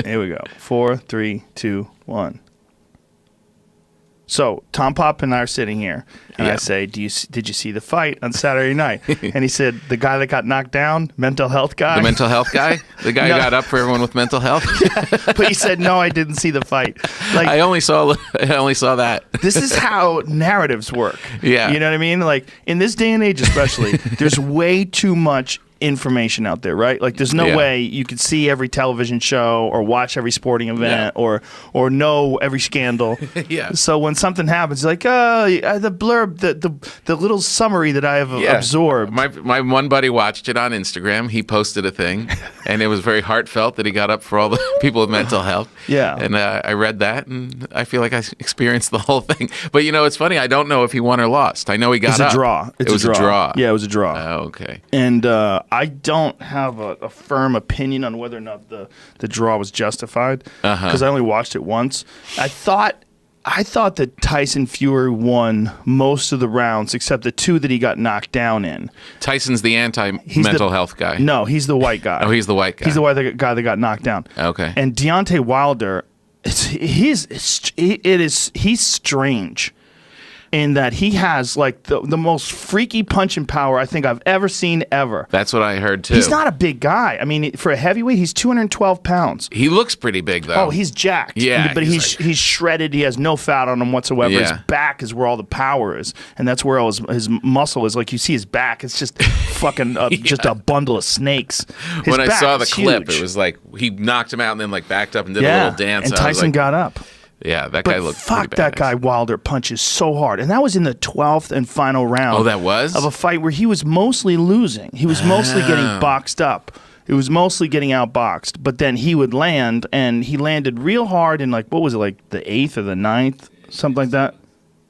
Here we go. 4, 3, 2, 1. So Tom Pop and I are sitting here, and I say, did you see the fight on Saturday night? And he said, the guy that got knocked down, mental health guy? The mental health guy? The guy who got up for everyone with mental health? But he said, no, I didn't see the fight. Like, I only saw that. This is how narratives work. Yeah. You know what I mean? Like, in this day and age especially, there's way too much information out there, right? Like, there's no way you could see every television show or watch every sporting event or know every scandal. Yeah. So when something happens, like, the blurb, the little summary that I have absorbed. My one buddy watched it on Instagram. He posted a thing, and it was very heartfelt that he got up for all the people with mental health. Yeah. And I read that, and I feel like I experienced the whole thing. But, it's funny. I don't know if he won or lost. I know he got up. It was a draw. It was a draw. Yeah, it was a draw. Oh, okay. And I don't have a firm opinion on whether or not the draw was justified because I only watched it once. I thought that Tyson Fury won most of the rounds except the 2 that he got knocked down in. Tyson's the anti-mental health guy. No, he's the white guy. Oh, he's the white guy. He's the white guy that got knocked down. Okay. And Deontay Wilder, he's strange. In that he has like the most freaky punching power I think I've ever seen ever. That's what I heard too. He's not a big guy. I mean, for a heavyweight, he's 212 pounds. He looks pretty big though. Oh, he's jacked. Yeah, but he's shredded. He has no fat on him whatsoever. Yeah. His back is where all the power is, and that's where all his muscle is. Like you see his back, it's just fucking just a bundle of snakes. When I saw the clip, huge. it was like he knocked him out and then like backed up and did a little dance. And Tyson got up. Yeah, that guy looked fuck, pretty that badass. guy Wilder punches so hard. And that was in the 12th and final round. Oh, that was? Of a fight where he was mostly losing. He was mostly getting boxed up. It was mostly getting outboxed. But then he would land, and he landed real hard in, like, what was it, like the 8th or the 9th? Something like that.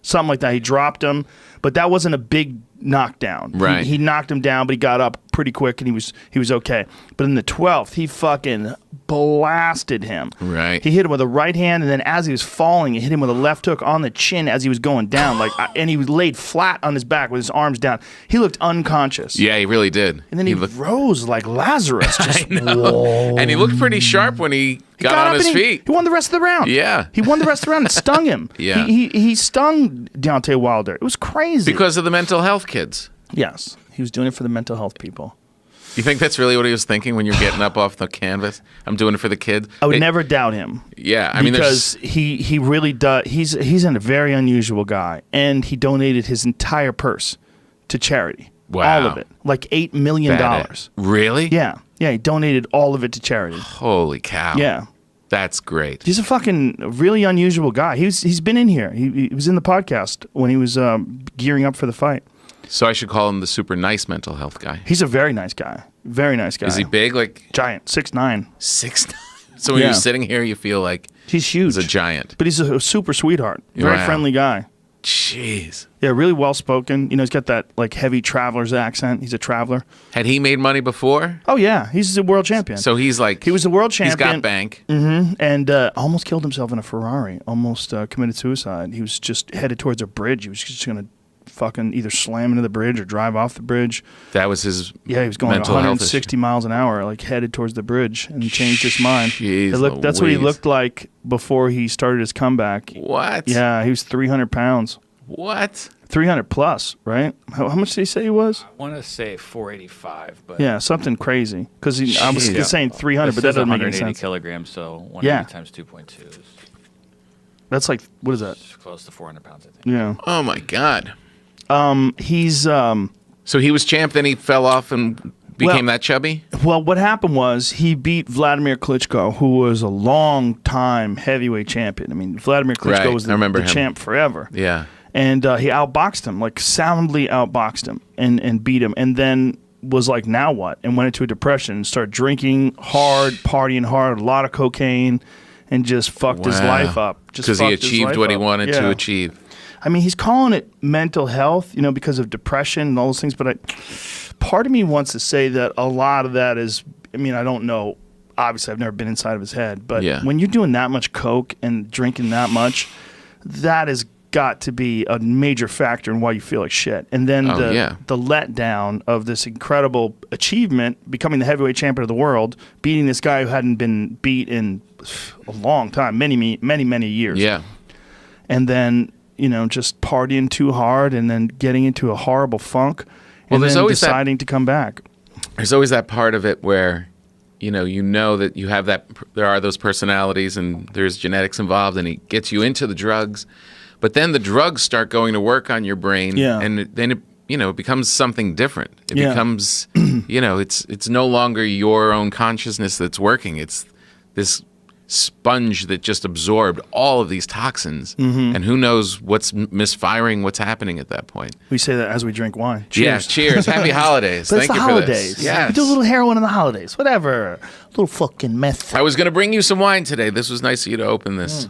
Something like that. He dropped him. But that wasn't a big knockdown. Right. He knocked him down, but he got up pretty quick, and he was okay. But in the 12th, he fucking blasted him. Right. He hit him with a right hand, and then as he was falling, he hit him with a left hook on the chin as he was going down. And he was laid flat on his back with his arms down. He looked unconscious. Yeah, he really did. And then he rose like Lazarus. Just, whoa. And he looked pretty sharp when he got on his feet. He won the rest of the round. Yeah. He won the rest of the round and stung him. Yeah. He stung Deontay Wilder. It was crazy. Because of the mental health kids. Yes. He was doing it for the mental health people. You think that's really what he was thinking when you're getting up off the canvas? I'm doing it for the kids. I would never doubt him. Yeah, I mean, because he really does. He's a very unusual guy, and he donated his entire purse to charity. Wow. All of it, like $8 million. Really? Yeah, he donated all of it to charity. Holy cow! Yeah, that's great. he's a fucking really unusual guy. He's been in here. He was in the podcast when he was gearing up for the fight. So I should call him the super nice mental health guy. He's a very nice guy. Very nice guy. Is he big? Like giant, 6'9". 6'9". So when you're sitting here, you feel like he's huge. He's a giant. But he's a super sweetheart. Very friendly guy. Jeez. Yeah, really well spoken. He's got that like heavy traveler's accent. He's a traveler. Had he made money before? Oh yeah, he's a world champion. So he was a world champion. He's got bank. Mm-hmm. And almost killed himself in a Ferrari. Almost committed suicide. He was just headed towards a bridge. He was just gonna fucking either slam into the bridge or drive off the bridge. That was his he was going 160 miles an hour, like headed towards the bridge, and he changed his mind. That's what he looked like before he started his comeback. What? Yeah, he was 300 pounds. What? 300 plus, right? How much did he say he was? I want to say 485, but yeah, something crazy. Because I was saying 300, but that doesn't make any sense. 180 kilograms, so 180 times 2.2 is that's like, what is that? Close to 400 pounds, I think. Yeah. Oh my God. He's so he was champ, then he fell off and became that chubby? Well, what happened was he beat Vladimir Klitschko, who was a long-time heavyweight champion. I mean, Vladimir Klitschko was the champ forever. Yeah. And he outboxed him, like soundly outboxed him and beat him, and then was like, now what? And went into a depression, started drinking hard, partying hard, a lot of cocaine, and just fucked his life up. Because he achieved what he wanted to achieve. I mean, he's calling it mental health, because of depression and all those things. But part of me wants to say that a lot of that is, I mean, I don't know. Obviously, I've never been inside of his head. But when you're doing that much coke and drinking that much, that is got to be a major factor in why you feel like shit. And then the letdown of this incredible achievement, becoming the heavyweight champion of the world, beating this guy who hadn't been beat in a long time, many years. Yeah. And then, just partying too hard and then getting into a horrible funk and there's then always deciding to come back. There's always that part of it where, you know that you have there are those personalities and there's genetics involved and it gets you into the drugs. But then the drugs start going to work on your brain, and then it becomes something different. It becomes, it's no longer your own consciousness that's working. It's this sponge that just absorbed all of these toxins, and who knows what's misfiring, what's happening at that point. We say that as we drink wine. Cheers. Yeah, cheers. Happy holidays. But Thank it's you the for holidays. this. Yes. Do a little heroin in the holidays. Whatever. A little fucking meth. I was going to bring you some wine today. This was nice of you to open this.